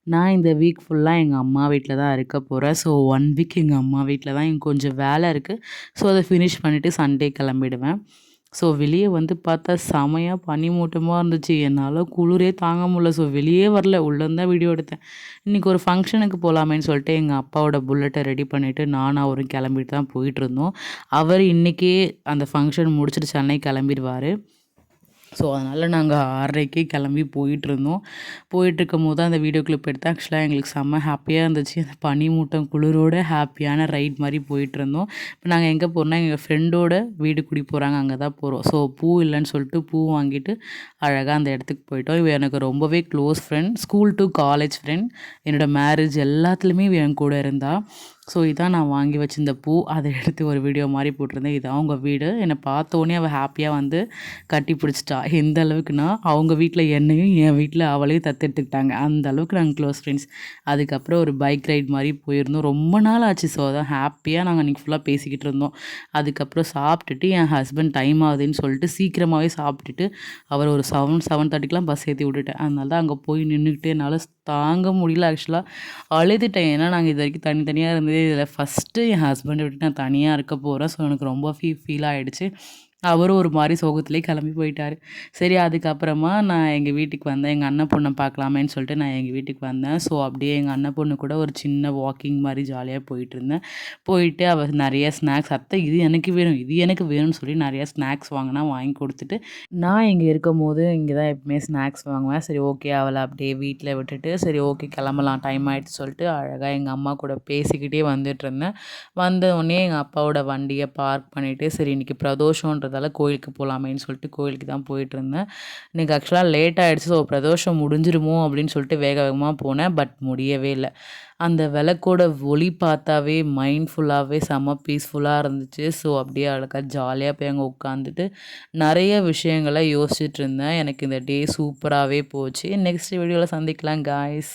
நான் இந்த வீக் ஃபுல்லா எங்க அம்மா வீட்ல தான் இருக்க போறேன். ஸோ 1 வீக் எங்க அம்மா வீட்ல தான் எனக்கு கொஞ்சம் வேலை இருக்கு. ஸோ அத ஃபினிஷ் பண்ணிட்டு சண்டே கிளம்பிடுவேன். ஸோ வெளிய வந்து பார்த்தா செமையா பனிமூட்டமா இருந்துச்சு. என்னால குளிரே தாங்க முடியல. ஸோ வெளியே வரல. உள்ளேருந்து தான் வீடியோ எடுத்தேன். இன்னைக்கு ஒரு ஃபங்ஷனுக்கு போலாமேன்னு சொல்லிட்டு எங்க அப்பாவோட புல்லட்ட ரெடி பண்ணிட்டு நானும் அவரும் கிளம்பிட்டு தான் போயிட்டுருந்தோம். அவரு இன்னைக்கே அந்த ஃபங்ஷன் முடிச்சுட்டு சென்னை கிளம்பிருவாரு. ஸோ அதனால் நாங்கள் 6:30க்கே கிளம்பி போயிட்டுருந்தோம். போயிட்டுருக்கும்போது தான் அந்த வீடியோ கிளிப் எடுத்தேன். ஆக்சுவலாக எங்களுக்கு செம்ம ஹாப்பியாக இருந்துச்சு. அந்த பனிமூட்டம் குளிரோட ஹாப்பியான ரைட் மாதிரி போயிட்டுருந்தோம். இப்போ நாங்கள் எங்கே போகிறோம்னா எங்கள் ஃப்ரெண்டோட வீடு குடி போகிறாங்க. அங்கே தான் போகிறோம். ஸோ பூ இல்லைன்னு சொல்லிட்டு பூ வாங்கிட்டு அழகாக அந்த இடத்துக்கு போயிட்டோம். இவ எனக்கு ரொம்பவே close friend. School to college friend. என்னோட மேரேஜ் எல்லாத்துலேயுமே இவ என் கூட இருந்தா. ஸோ இதான் நான் வாங்கி வச்சிருந்த பூ. அதை எடுத்து ஒரு வீடியோ மாதிரி போட்டிருந்தேன். இதான் அவங்க வீடு. என்னை பார்த்தோன்னே அவள் ஹாப்பியாக வந்து கட்டி பிடிச்சிட்டா. எந்த அளவுக்குன்னா அவங்க வீட்டில் என்னையும் என் வீட்டில் அவளையும் தத்தெடுத்துக்கிட்டாங்க. அந்த அளவுக்கு நாங்கள் க்ளோஸ் ஃப்ரெண்ட்ஸ். அதுக்கப்புறம் ஒரு பைக் ரைட் மாதிரி போயிருந்தோம். ரொம்ப நாள் ஆச்சு. ஸோ அதான் ஹாப்பியாக நாங்கள் அன்றைக்கி ஃபுல்லாக பேசிக்கிட்டு இருந்தோம். அதுக்கப்புறம் சாப்பிட்டுட்டு என் ஹஸ்பண்ட் டைம் ஆகுதுன்னு சொல்லிட்டு சீக்கிரமாகவே சாப்பிட்டுட்டு அவர் ஒரு 7:30க்கெலாம் பஸ் ஏற்றி விட்டுட்டேன். அதனால தான் அங்கே போய் நின்றுக்கிட்டு என்னால் தாங்க முடியல. ஆக்சுவலாக அழுதுட்டேன். ஏன்னா நாங்கள் இது வரைக்கும் தனித்தனியாக இருந்ததே இதில் ஃபஸ்ட்டு என் ஹஸ்பண்டை விட்டு நான் தனியாக இருக்க போகிறேன். ஸோ எனக்கு ரொம்ப ஃபீல் ஆகிடுச்சு. அவரும் ஒரு மாதிரி சோகத்திலே கிளம்பி போயிட்டார். சரி அதுக்கப்புறமா நான் எங்கள் வீட்டுக்கு வந்தேன். எங்கள் அண்ணன் பொண்ணை பார்க்கலாமேன்னு சொல்லிட்டு நான் எங்கள் வீட்டுக்கு வந்தேன். ஸோ அப்படியே எங்கள் அண்ணன் பொண்ணு கூட ஒரு சின்ன வாக்கிங் மாதிரி ஜாலியாக போயிட்டுருந்தேன். போயிட்டு அவள் நிறைய ஸ்நாக்ஸ் அத்தை இது எனக்கு வேணும் இது எனக்கு வேணும்னு சொல்லி நிறையா ஸ்நாக்ஸ் வாங்கினா வாங்கி கொடுத்துட்டு நான் இங்கே இருக்கும்போது இங்கே தான் எப்பவுமே ஸ்நாக்ஸ் வாங்குவேன். சரி ஓகே அவளை அப்படியே வீட்டில் விட்டுட்டு சரி ஓகே கிளம்பலாம் டைம் ஆகிடுச்சு சொல்லிட்டு அழகாக எங்கள் அம்மா கூட பேசிக்கிட்டே வந்துட்டுருந்தேன். வந்தவுடனே எங்கள் அப்பாவோட வண்டியை பார்க் பண்ணிவிட்டு சரி இன்றைக்கி பிரதோஷன்றதால கோயிலுக்கு போகலாமேன்னு சொல்லிட்டு கோயிலுக்கு தான் போயிட்டுருந்தேன். இன்றைக்கி ஆக்சுவலாக லேட் ஆகிடுச்சு. ஸோ பிரதோஷம் முடிஞ்சிருமோ அப்படின்னு சொல்லிட்டு வேக வேகமாக போனேன். பட் முடியவே இல்லை. அந்த விளக்கோட ஒளி பார்த்தாவே மைண்ட்ஃபுல்லாகவே செம்ம பீஸ்ஃபுல்லாக இருந்துச்சு. ஸோ அப்படியே அழகாக ஜாலியாக போய் அங்கே உட்காந்துட்டு நிறைய விஷயங்களை யோசிச்சுட்டு இருந்தேன். எனக்கு இந்த டே சூப்பராகவே போச்சு. நெக்ஸ்ட் வீடியோவில் சந்திக்கலாம் காய்ஸ்.